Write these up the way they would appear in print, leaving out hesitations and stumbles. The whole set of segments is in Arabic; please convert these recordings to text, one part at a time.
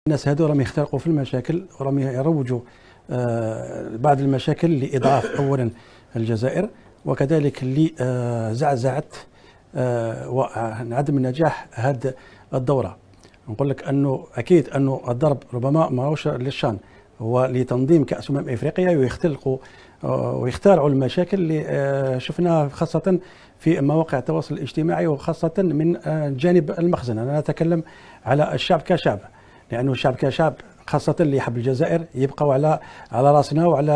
الناس هذو راهم يخترقوا في المشاكل وراهم يروجوا بعض المشاكل لإضعاف أولا الجزائر، وكذلك لزعزعة وعدم نجاح هذه الدورة. نقول لك أنه أكيد أنه الضرب ربما ما هوش للشان، هو لتنظيم كأس إفريقيا، ويختلقوا ويخترعوا المشاكل اللي شفناها خاصة في مواقع التواصل الاجتماعي، وخاصة من جانب المخزن. أنا أتكلم على الشعب كشعب، لأنه الشعب كشعب خاصة اللي يحب الجزائر يبقوا على راسنا وعلى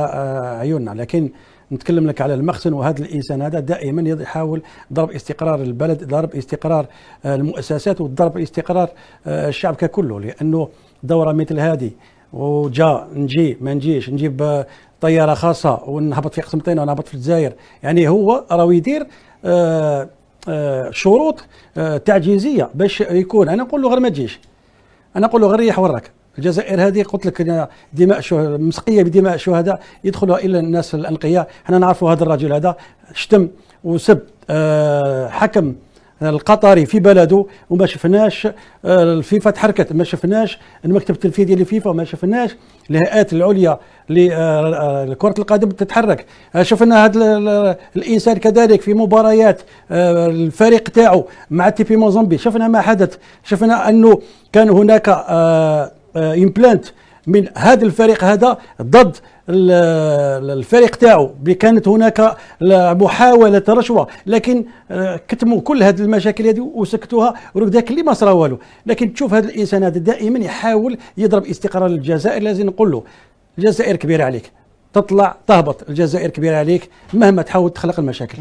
عيوننا، لكن نتكلم لك على المخزن. وهذا الإنسان هذا دائما يحاول ضرب استقرار البلد، ضرب استقرار المؤسسات، وضرب استقرار الشعب ككله. لأنه دورة مثل هذه نجي ما نجيش، نجيب طيارة خاصة ونهبط في قسنطينة ونهبط في الجزائر، يعني هو راه يدير شروط تعجيزية باش يكون. أنا نقول له غير ما تجيش، أنا نقول له غير ريح وراك. الجزائر هذه قلت لك دماء مسقية بدماء شهداء يدخلها إلا الناس الأنقياء. احنا نعرفوا هذا الرجل هذا شتم وسب حكم القطري في بلده، وما شفناش الفيفا تحركت، ما شفناش المكتب التنفيذي ديال الفيفا، ما شفناش الهيئات العليا لكرة القدم تتحرك. شفنا هذا الانسان كذلك في مباريات الفريق تاعو مع تي بي موزمبي، شفنا ما حدث. شفنا انه كان هناك امبلانت من هذا الفريق هذا ضد الفريق تاعو، كانت هناك محاولة رشوة، لكن كتموا كل هذه المشاكل هذه وسكتوها، ذاك اللي ما صرا والو. لكن تشوف هذا الانسان هذا دائما يحاول يضرب استقرار الجزائر. لازم نقول له الجزائر كبيرة عليك، تطلع تهبط، الجزائر كبيرة عليك مهما تحاول تخلق المشاكل.